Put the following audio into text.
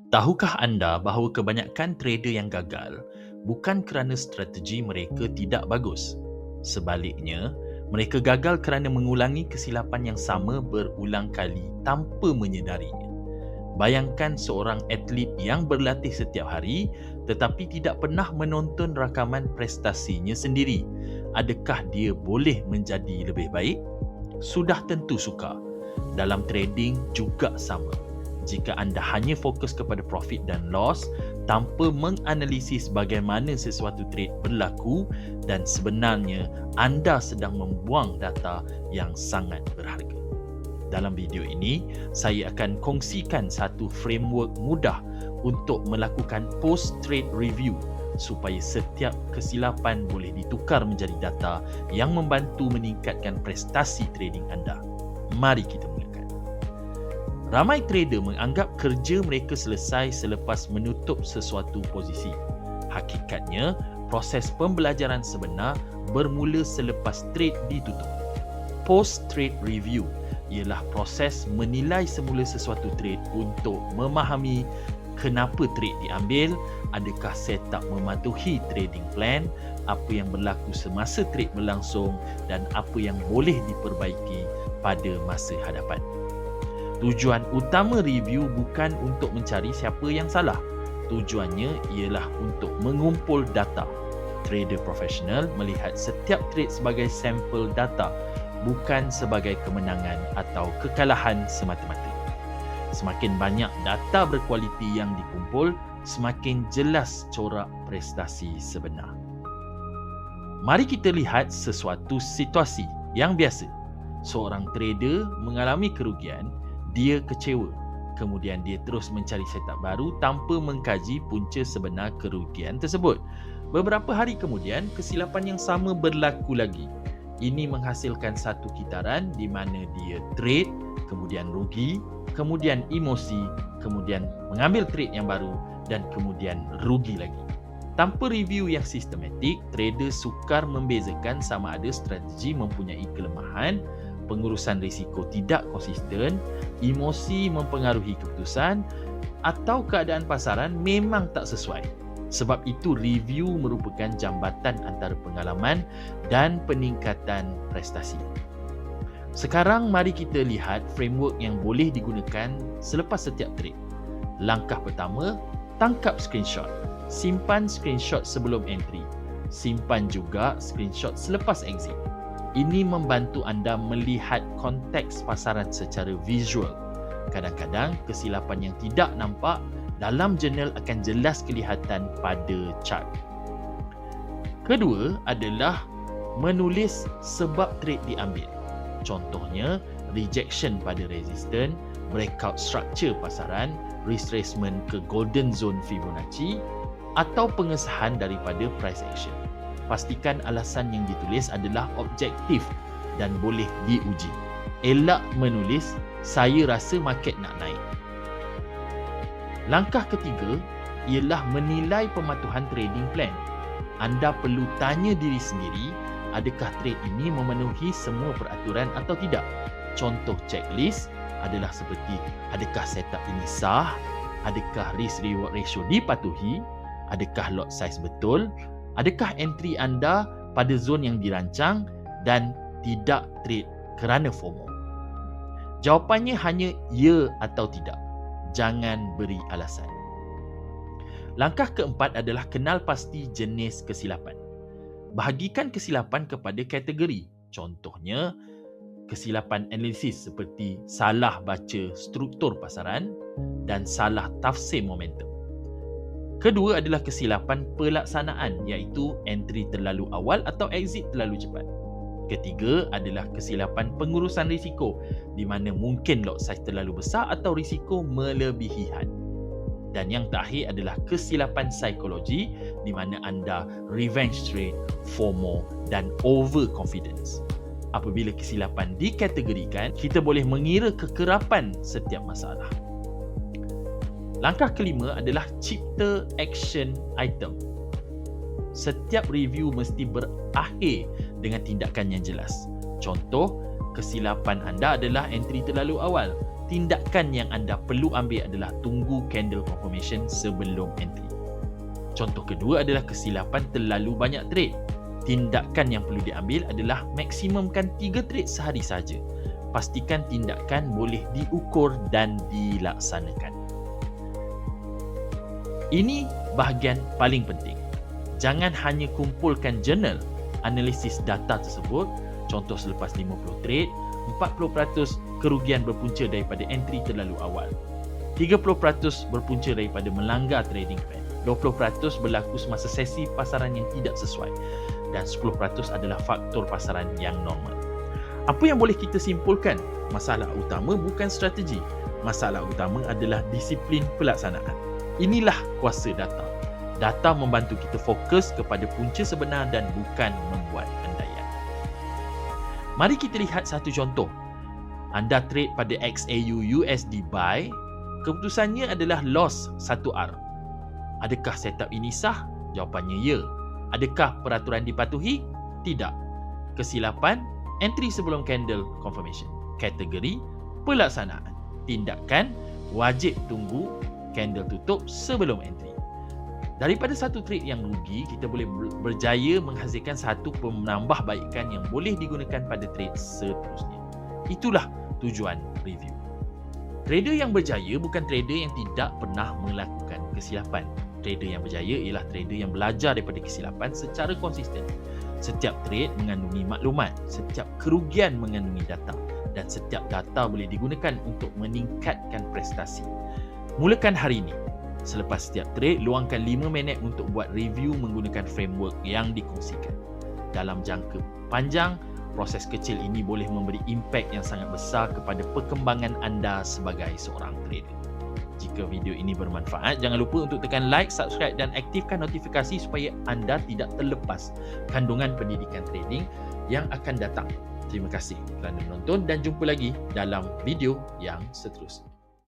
Tahukah anda bahawa kebanyakan trader yang gagal bukan kerana strategi mereka tidak bagus? Sebaliknya, mereka gagal kerana mengulangi kesilapan yang sama berulang kali tanpa menyedarinya. Bayangkan seorang atlet yang berlatih setiap hari tetapi tidak pernah menonton rakaman prestasinya sendiri. Adakah dia boleh menjadi lebih baik? Sudah tentu sukar. Dalam trading juga sama. Jika anda hanya fokus kepada profit dan loss tanpa menganalisis bagaimana sesuatu trade berlaku, dan sebenarnya anda sedang membuang data yang sangat berharga. Dalam video ini, saya akan kongsikan satu framework mudah untuk melakukan post-trade review supaya setiap kesilapan boleh ditukar menjadi data yang membantu meningkatkan prestasi trading anda. Mari kita mulakan. Ramai trader menganggap kerja mereka selesai selepas menutup sesuatu posisi. Hakikatnya, proses pembelajaran sebenar bermula selepas trade ditutup. Post-trade review ialah proses menilai semula sesuatu trade untuk memahami kenapa trade diambil, adakah setup mematuhi trading plan, apa yang berlaku semasa trade berlangsung dan apa yang boleh diperbaiki pada masa hadapan. Tujuan utama review bukan untuk mencari siapa yang salah. Tujuannya ialah untuk mengumpul data. Trader profesional melihat setiap trade sebagai sampel data, bukan sebagai kemenangan atau kekalahan semata-mata. Semakin banyak data berkualiti yang dikumpul, semakin jelas corak prestasi sebenar. Mari kita lihat sesuatu situasi yang biasa. Seorang trader mengalami kerugian, dia kecewa. Kemudian dia terus mencari setup baru tanpa mengkaji punca sebenar kerugian tersebut. Beberapa hari kemudian, kesilapan yang sama berlaku lagi. Ini menghasilkan satu kitaran di mana dia trade, kemudian rugi, kemudian emosi, kemudian mengambil trade yang baru dan kemudian rugi lagi. Tanpa review yang sistematik, trader sukar membezakan sama ada strategi mempunyai kelemahan, pengurusan risiko tidak konsisten, emosi mempengaruhi keputusan, atau keadaan pasaran memang tak sesuai. Sebab itu, review merupakan jambatan antara pengalaman dan peningkatan prestasi. Sekarang mari kita lihat framework yang boleh digunakan selepas setiap trade. Langkah pertama, tangkap screenshot. Simpan screenshot sebelum entry. Simpan juga screenshot selepas exit. Ini membantu anda melihat konteks pasaran secara visual. Kadang-kadang kesilapan yang tidak nampak dalam jurnal akan jelas kelihatan pada chart. Kedua adalah menulis sebab trade diambil. Contohnya, rejection pada resistance, breakout structure pasaran, retracement ke golden zone Fibonacci, atau pengesahan daripada price action. Pastikan alasan yang ditulis adalah objektif dan boleh diuji. Elak menulis, saya rasa market nak naik. Langkah ketiga ialah menilai pematuhan trading plan. Anda perlu tanya diri sendiri, adakah trade ini memenuhi semua peraturan atau tidak? Contoh checklist adalah seperti, adakah setup ini sah? Adakah risk reward ratio dipatuhi? Adakah lot size betul? Adakah entry anda pada zon yang dirancang dan tidak trade kerana FOMO? Jawapannya hanya ya atau tidak. Jangan beri alasan. Langkah keempat adalah kenal pasti jenis kesilapan. Bahagikan kesilapan kepada kategori. Contohnya, kesilapan analisis seperti salah baca struktur pasaran dan salah tafsir momentum. Kedua adalah kesilapan pelaksanaan, iaitu entry terlalu awal atau exit terlalu cepat. Ketiga adalah kesilapan pengurusan risiko, di mana mungkin lot size terlalu besar atau risiko melebihi had. Dan yang terakhir adalah kesilapan psikologi, di mana anda revenge trade, FOMO dan overconfidence. Apabila kesilapan dikategorikan, kita boleh mengira kekerapan setiap masalah. Langkah kelima adalah cipta action item. Setiap review mesti berakhir dengan tindakan yang jelas. Contoh, kesilapan anda adalah entry terlalu awal. tindakan yang anda perlu ambil adalah tunggu candle confirmation sebelum entry. Contoh kedua adalah kesilapan terlalu banyak trade. Tindakan yang perlu diambil adalah maksimumkan 3 trade sehari saja. Pastikan tindakan boleh diukur dan dilaksanakan. Ini bahagian paling penting. Jangan hanya kumpulkan journal analisis data tersebut. Contoh selepas 50 trade, 40% kerugian berpunca daripada entry terlalu awal. 30% berpunca daripada melanggar trading plan. 20% berlaku semasa sesi pasaran yang tidak sesuai. Dan 10% adalah faktor pasaran yang normal. Apa yang boleh kita simpulkan? Masalah utama bukan strategi. Masalah utama adalah disiplin pelaksanaan. Inilah kuasa data. Data membantu kita fokus kepada punca sebenar dan bukan membuat andaian. Mari kita lihat satu contoh. Anda trade pada XAU USD buy, keputusannya adalah loss 1R. Adakah setup ini sah? Jawapannya ya. Adakah peraturan dipatuhi? Tidak. Kesilapan, entry sebelum candle confirmation. Kategori, pelaksanaan. Tindakan, wajib tunggu candle tutup sebelum entry. Daripada satu trade yang rugi, kita boleh berjaya menghasilkan satu penambahbaikan yang boleh digunakan pada trade seterusnya. Itulah tujuan review. Trader yang berjaya bukan trader yang tidak pernah melakukan kesilapan. Trader yang berjaya ialah trader yang belajar daripada kesilapan secara konsisten. Setiap trade mengandungi maklumat, setiap kerugian mengandungi data, dan setiap data boleh digunakan untuk meningkatkan prestasi. Mulakan hari ini. Selepas setiap trade, luangkan 5 minit untuk buat review menggunakan framework yang dikongsikan. Dalam jangka panjang, proses kecil ini boleh memberi impak yang sangat besar kepada perkembangan anda sebagai seorang trader. Jika video ini bermanfaat, jangan lupa untuk tekan like, subscribe dan aktifkan notifikasi supaya anda tidak terlepas kandungan pendidikan trading yang akan datang. Terima kasih kerana menonton dan jumpa lagi dalam video yang seterusnya.